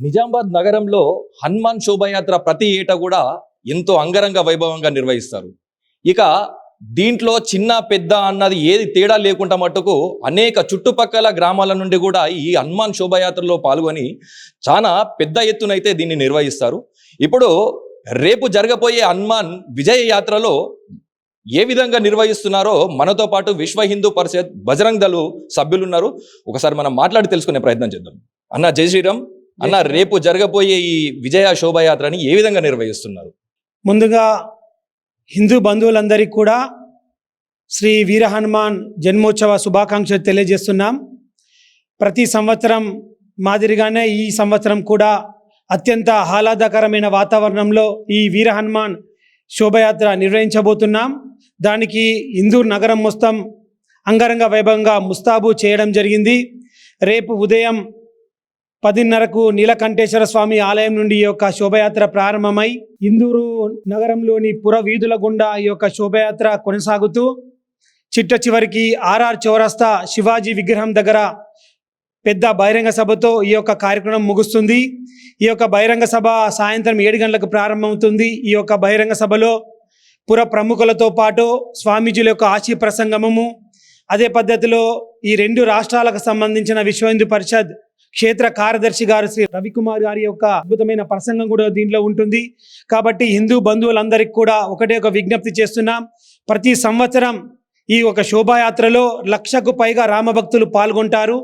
నిజామాబాద్ నగరంలో హనుమాన్ శోభాయాత్ర ప్రతి ఏటా కూడా ఎంతో అంగరంగ వైభవంగా నిర్వహిస్తారు. ఇక దీంట్లో చిన్న పెద్ద అన్నది ఏది తేడా లేకుండా మట్టుకు అనేక చుట్టుపక్కల గ్రామాల నుండి కూడా ఈ హనుమాన్ శోభాయాత్రలో పాల్గొని చాలా పెద్ద ఎత్తునైతే దీన్ని నిర్వహిస్తారు. ఇప్పుడు రేపు జరగబోయే హనుమాన్ విజయ యాత్రలో ఏ విధంగా నిర్వహిస్తున్నారో మనతో పాటు విశ్వ హిందూ పరిషత్ బజరంగ్ దళ్ సభ్యులు ఉన్నారు. ఒకసారి మనం మాట్లాడి తెలుసుకునే ప్రయత్నం చేద్దాం. అన్న జై శ్రీరామ్. అన్న, రేపు జరగబోయే ఈ విజయ శోభాయాత్రని ఏ విధంగా నిర్వహిస్తున్నారు? ముందుగా హిందూ బంధువులందరికీ కూడా శ్రీ వీర హనుమాన్ జన్మోత్సవ శుభాకాంక్షలు తెలియజేస్తున్నాం. ప్రతి సంవత్సరం మాదిరిగానే ఈ సంవత్సరం కూడా అత్యంత ఆహ్లాదకరమైన వాతావరణంలో ఈ వీర హనుమాన్ శోభయాత్ర నిర్వహించబోతున్నాం. దానికి ఇందూర్ నగరం మొత్తం అంగరంగ వైభవంగా ముస్తాబు చేయడం జరిగింది. రేపు ఉదయం 10:30కు నీలకంఠేశ్వర స్వామి ఆలయం నుండి ఈ యొక్క శోభయాత్ర ప్రారంభమై ఇందూరు నగరంలోని పుర వీధుల గుండా ఈ యొక్క శోభయాత్ర కొనసాగుతూ చిట్ట చివరికి ఆర్ఆర్ చౌరస్తా శివాజీ విగ్రహం దగ్గర పెద్ద బహిరంగ సభతో ఈ యొక్క కార్యక్రమం ముగుస్తుంది. ఈ యొక్క బహిరంగ సభ సాయంత్రం 7 గంటలకు ప్రారంభమవుతుంది. ఈ యొక్క బహిరంగ సభలో పుర ప్రముఖులతో పాటు స్వామీజీల యొక్క ఆశీ ప్రసంగము, అదే పద్ధతిలో ఈ 2 రాష్ట్రాలకు సంబంధించిన విశ్వ హిందూ పరిషత్ క్షేత్ర కార్యదర్శి గారు శ్రీ రవికుమార్ గారి యొక్క అద్భుతమైన ప్రసంగం కూడా దీంట్లో ఉంటుంది. కాబట్టి హిందూ బంధువులందరికీ కూడా ఒకటే ఒక విజ్ఞప్తి చేస్తున్నాం. ప్రతి సంవత్సరం ఈ ఒక శోభాయాత్రలో 1,00,000కు పైగా రామభక్తులు పాల్గొంటారు.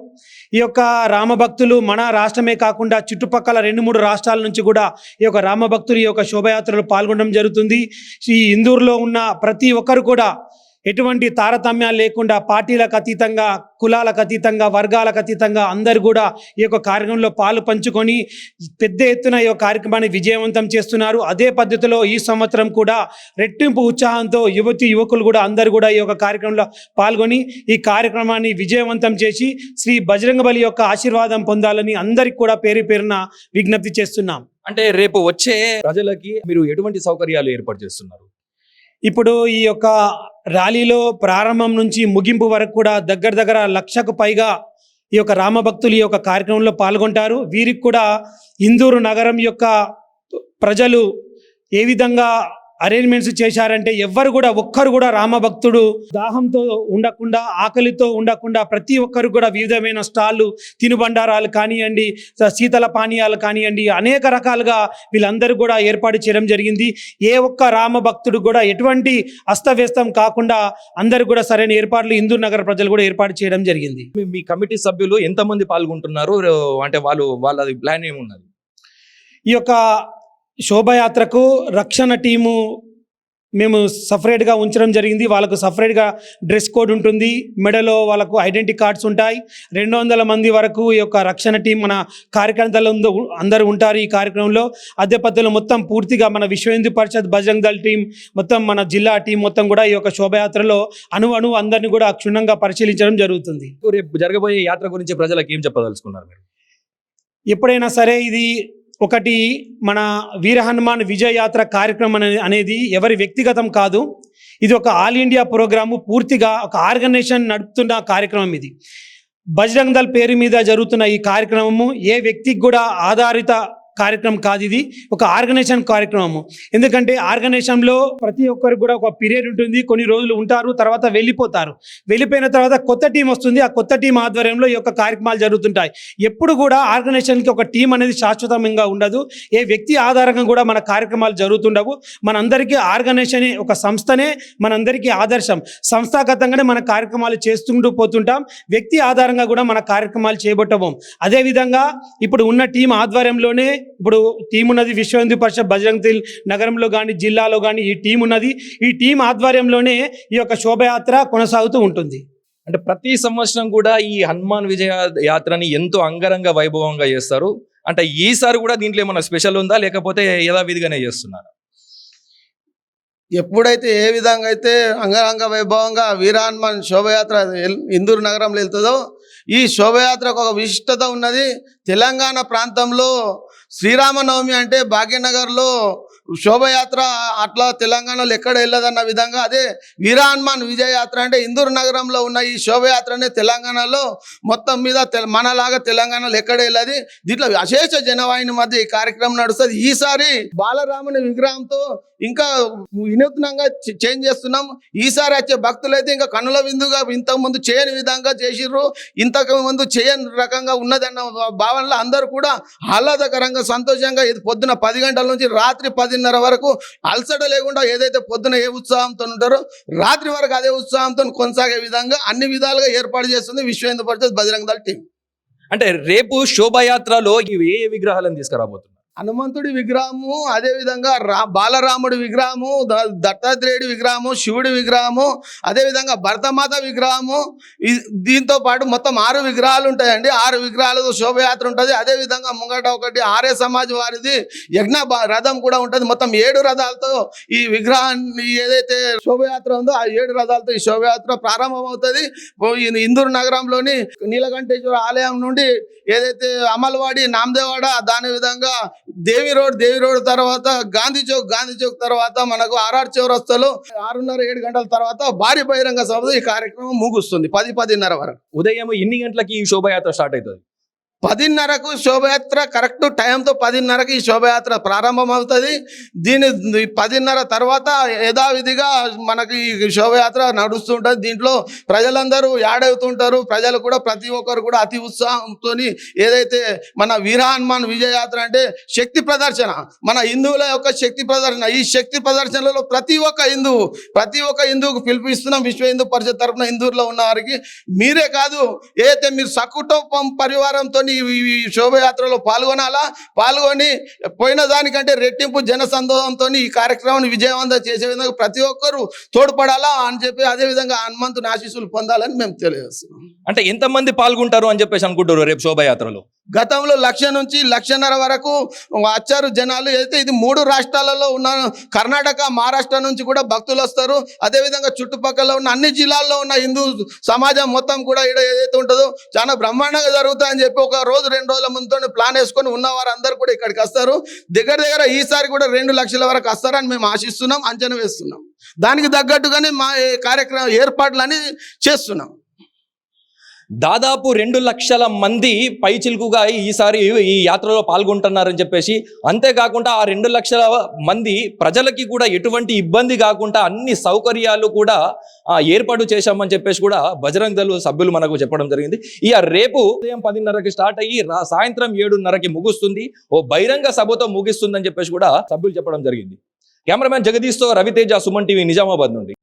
ఈ యొక్క రామభక్తులు మన రాష్ట్రమే కాకుండా చుట్టుపక్కల 2-3 రాష్ట్రాల నుంచి కూడా ఈ యొక్క రామభక్తులు ఈ యొక్క శోభాయాత్రలో పాల్గొనడం జరుగుతుంది. ఈ ఇందూరులో ఉన్న ప్రతి ఒక్కరు కూడా ఎటువంటి తారతమ్యాలు లేకుండా పార్టీలకు అతీతంగా, కులాలకు అతీతంగా, వర్గాలకు అతీతంగా అందరు కూడా ఈ యొక్క కార్యక్రమంలో పాలు పంచుకొని పెద్ద ఎత్తున ఈ యొక్క కార్యక్రమాన్ని విజయవంతం చేస్తున్నారు. అదే పద్ధతిలో ఈ సంవత్సరం కూడా రెట్టింపు ఉత్సాహంతో యువకులు కూడా అందరు కూడా ఈ యొక్క కార్యక్రమంలో పాల్గొని ఈ కార్యక్రమాన్ని విజయవంతం చేసి శ్రీ బజరంగబలి యొక్క ఆశీర్వాదం పొందాలని అందరికి కూడా పేరు పేరున విజ్ఞప్తి చేస్తున్నాం. అంటే రేపు వచ్చే ప్రజలకి మీరు ఎటువంటి సౌకర్యాలు ఏర్పాటు చేస్తున్నారు? ఇప్పుడు ఈ యొక్క ర్యాలీలో ప్రారంభం నుంచి ముగింపు వరకు కూడా దగ్గర 1,00,000కు పైగా ఈ యొక్క రామభక్తులు ఈ యొక్క కార్యక్రమంలో పాల్గొంటారు. వీరికి కూడా ఇందూరు నగరం యొక్క ప్రజలు ఏ విధంగా అరేంజ్మెంట్స్ చేశారంటే ఒక్కరు కూడా రామభక్తుడు దాహంతో ఉండకుండా, ఆకలితో ఉండకుండా ప్రతి ఒక్కరు కూడా వివిధమైన స్టాళ్ళు, తినుబండారాలు కానివ్వండి, శీతల పానీయాలు కానివ్వండి, అనేక రకాలుగా వీళ్ళందరూ కూడా ఏర్పాటు చేయడం జరిగింది. ఏ ఒక్క రామభక్తుడు కూడా ఎటువంటి అస్తవ్యస్తం కాకుండా అందరూ కూడా సరైన ఏర్పాట్లు ఇందూరు నగర ప్రజలు కూడా ఏర్పాటు చేయడం జరిగింది. మీ కమిటీ సభ్యులు ఎంతమంది పాల్గొంటున్నారు? అంటే వాళ్ళ ప్లాన్ ఏమున్నది? ఈ యొక్క శోభాయాత్రకు రక్షణ టీము మేము సపరేట్గా ఉంచడం జరిగింది. వాళ్ళకు సపరేట్గా డ్రెస్ కోడ్ ఉంటుంది. మెడలో వాళ్ళకు ఐడెంటిటీ కార్డ్స్ ఉంటాయి. 200 మంది వరకు ఈ యొక్క రక్షణ టీం మన కార్యకర్తలు అందరూ ఉంటారు ఈ కార్యక్రమంలో. అదే పద్ధతిలో మొత్తం పూర్తిగా మన విశ్వ హిందూ పరిషత్ బజరంగ్ దళ్ టీం, మొత్తం మన జిల్లా టీం మొత్తం కూడా ఈ యొక్క శోభాయాత్రలో అణు అందరినీ కూడా క్షుణ్ణంగా పరిశీలించడం జరుగుతుంది. రేపు జరగబోయే యాత్ర గురించి ప్రజలకు ఏం చెప్పదలుచుకున్నారు మీరు? ఎప్పుడైనా సరే ఇది ఒకటి మన వీర హనుమాన్ విజయ యాత్ర కార్యక్రమం అనేది ఎవరి వ్యక్తిగతం కాదు. ఇది ఒక ఆల్ ఇండియా ప్రోగ్రాము, పూర్తిగా ఒక ఆర్గనైజేషన్ నడుపుతున్న కార్యక్రమం. ఇది బజరంగ్ దళ్ పేరు మీద జరుగుతున్న ఈ కార్యక్రమము ఏ వ్యక్తికి కూడా ఆధారిత కార్యక్రమం కాదు. ఇది ఒక ఆర్గనైజేషన్ కార్యక్రమము. ఎందుకంటే ఆర్గనైజేషన్లో ప్రతి ఒక్కరికి కూడా ఒక పీరియడ్ ఉంటుంది. కొన్ని రోజులు ఉంటారు, తర్వాత వెళ్ళిపోతారు. వెళ్ళిపోయిన తర్వాత కొత్త టీం వస్తుంది. ఆ కొత్త టీం ఆధ్వర్యంలో ఈ యొక్క కార్యక్రమాలు జరుగుతుంటాయి. ఎప్పుడు కూడా ఆర్గనైజేషన్కి ఒక టీం అనేది శాశ్వతంగా ఉండదు. ఏ వ్యక్తి ఆధారంగా కూడా మన కార్యక్రమాలు జరుగుతుండవు. మనందరికీ ఆర్గనైజేషన్ ఒక సంస్థనే మనందరికీ ఆదర్శం. సంస్థాగతంగానే మన కార్యక్రమాలు చేస్తుంటూ పోతుంటాం. వ్యక్తి ఆధారంగా కూడా మన కార్యక్రమాలు చేయబట్టబోం. అదేవిధంగా ఇప్పుడు ఉన్న టీం ఆధ్వర్యంలోనే ఇప్పుడు టీం ఉన్నది. విశ్వ హిందూ పరిషత్ బజరంగ్ దళ్ నగరంలో కానీ, జిల్లాలో కానీ ఈ టీం ఉన్నది. ఈ టీం ఆధ్వర్యంలోనే ఈ యొక్క శోభయాత్ర కొనసాగుతూ ఉంటుంది. అంటే ప్రతి సంవత్సరం కూడా ఈ హనుమాన్ విజయ యాత్రని ఎంతో అంగరంగ వైభవంగా చేస్తారు. అంటే ఈసారి కూడా దీంట్లో ఏమైనా స్పెషల్ ఉందా, లేకపోతే యథావిధిగానే చేస్తున్నారా? ఎప్పుడైతే ఏ విధంగా అయితే అంగరంగ వైభవంగా వీర హనుమాన్ శోభయాత్ర ఇందూరు నగరంలో వెళ్తుందో, ఈ శోభయాత్రకు ఒక విశిష్టత ఉన్నది. తెలంగాణ ప్రాంతంలో శ్రీరామనవమి అంటే భాగ్యనగర్లో శోభయాత్ర అట్లా తెలంగాణలో ఎక్కడ వెళ్ళదన్న విధంగా అదే వీర హనుమాన్ విజయ యాత్ర అంటే ఇందూరు నగరంలో ఉన్న ఈ శోభయాత్రనే తెలంగాణలో మొత్తం మీద మనలాగా తెలంగాణలో ఎక్కడ వెళ్ళదు. దీంట్లో అశేష జనవాహిని మధ్య ఈ కార్యక్రమం నడుస్తుంది. ఈసారి బాలరాముని విగ్రహంతో ఇంకా వినూత్నంగా చేంజ్ చేస్తున్నాం. ఈసారి వచ్చే భక్తులైతే ఇంకా కన్నుల విందుగా ఇంతకు ముందు చేయని విధంగా చేసిర్రు, ఇంతకు ముందు చేయని రకంగా ఉన్నదన్న భావనలో అందరూ కూడా ఆహ్లాదకరంగా సంతోషంగా ఇది పొద్దున 10 గంటల నుంచి రాత్రి 10:30 వరకు అలసట లేకుండా ఏదైతే పొద్దున ఏ ఉత్సాహంతో ఉంటారో రాత్రి వరకు అదే ఉత్సాహంతో కొనసాగే విధంగా అన్ని విధాలుగా ఏర్పాటు చేస్తుంది విశ్వ హిందూ పరిషత్ బజరంగ దళ టీం. అంటే రేపు శోభాయాత్రలో ఇవి ఏ విగ్రహాలను తీసుకురాబోతున్నారు? హనుమంతుడి విగ్రహము, అదేవిధంగా బాలరాముడి విగ్రహము, దత్తాత్రేయుడి విగ్రహము, శివుడి విగ్రహము, అదేవిధంగా భరతమాత విగ్రహము, దీంతో పాటు మొత్తం 6 విగ్రహాలు ఉంటాయండి. 6 విగ్రహాలతో శోభయాత్ర ఉంటుంది. అదేవిధంగా ముంగట ఒకటి ఆర్య సమాజ్ వారిది యజ్ఞ రథం కూడా ఉంటుంది. మొత్తం 7 రథాలతో ఈ విగ్రహాన్ని ఏదైతే శోభయాత్ర ఉందో ఆ 7 రథాలతో ఈ శోభయాత్ర ప్రారంభమవుతుంది. ఇందూరు నగరంలోని నీలకంఠేశ్వర ఆలయం నుండి ఏదైతే అమల్వాడి, నామదేవాడ, దాని విధంగా దేవి రోడ్ తర్వాత గాంధీ చౌక్ తర్వాత మనకు ఆర్ఆర్ చౌరస్తాలో 6:30-7 గంటల తర్వాత భారీ బహిరంగ సభ ఈ కార్యక్రమం ముగుస్తుంది 10-10:30 వరకు. ఉదయం ఎన్ని గంటలకి ఈ శోభాయాత్ర స్టార్ట్ అవుతుంది? 10:30కు శోభయాత్ర కరెక్ట్ టైంతో 10:30కి ఈ శోభయాత్ర ప్రారంభం అవుతుంది. దీని 10:30 తర్వాత యథావిధిగా మనకి ఈ శోభయాత్ర నడుస్తుంటుంది. దీంట్లో ప్రజలందరూ యాడ్ అవుతుంటారు. ప్రజలు కూడా ప్రతి ఒక్కరు కూడా అతి ఉత్సాహంతో ఏదైతే మన వీర హనుమాన్ విజయయాత్ర అంటే శక్తి ప్రదర్శన, మన హిందువుల యొక్క శక్తి ప్రదర్శన. ఈ శక్తి ప్రదర్శనలో ప్రతి ఒక్క హిందువుకు పిలుపునిస్తున్నాం విశ్వ హిందూ పరిషత్ తరఫున. హిందూరులో ఉన్న వారికి మీరే కాదు, ఏదైతే మీరు సకుటుంబం పరివారంతో ఈ శోభయాత్రలో పాల్గొని పోయిన దానికంటే రెట్టింపు జనసందోహంతో ఈ కార్యక్రమాన్ని విజయవంతం చేసే విధంగా ప్రతి ఒక్కరూ తోడ్పడాలా అని చెప్పి అదేవిధంగా హనుమంతుని ఆశీస్సులు పొందాలని మేము తెలియజేస్తున్నాం. అంటే ఎంతమంది పాల్గొంటారు అని చెప్పేసి అనుకుంటారు రేపు శోభాయాత్రలో? గతంలో 1,00,000 నుంచి 1,50,000 వరకు వచ్చారు జనాలు. అయితే ఇది 3 రాష్ట్రాలలో ఉన్న కర్ణాటక, మహారాష్ట్ర నుంచి కూడా భక్తులు వస్తారు. అదేవిధంగా చుట్టుపక్కల ఉన్న అన్ని జిల్లాల్లో ఉన్న హిందూ సమాజం మొత్తం కూడా ఇక్కడ ఏదైతే ఉంటుందో చాలా బ్రహ్మాండంగా జరుగుతాయని చెప్పి 1 రోజు 2 రోజుల ముందుతో ప్లాన్ వేసుకొని ఉన్న వారందరూ కూడా ఇక్కడికి వస్తారు. దగ్గర ఈసారి కూడా 2 లక్షల వరకు వస్తారని మేము ఆశిస్తున్నాం, అంచనా వేస్తున్నాం. దానికి తగ్గట్టుగానే మా కార్యక్రమ ఏర్పాట్లని చేస్తున్నాం. దాదాపు 2 లక్షల మంది పైచిలుకుగా ఈసారి ఈ యాత్రలో పాల్గొంటున్నారని చెప్పేసి, అంతేకాకుండా ఆ 2 లక్షల మంది ప్రజలకి కూడా ఎటువంటి ఇబ్బంది కాకుండా అన్ని సౌకర్యాలు కూడా ఏర్పాటు చేశామని చెప్పేసి కూడా బజరంగ దళ సభ్యులు మనకు చెప్పడం జరిగింది. రేపు ఉదయం 10:30కి స్టార్ట్ అయ్యి సాయంత్రం 7:30కి ముగుస్తుంది. ఓ బహిరంగ సభతో ముగిస్తుందని చెప్పేసి కూడా సభ్యులు చెప్పడం జరిగింది. కెమెరామ్యాన్ జగదీష్తో రవితేజ, సుమన్ టీవీ, నిజామాబాద్ నుండి.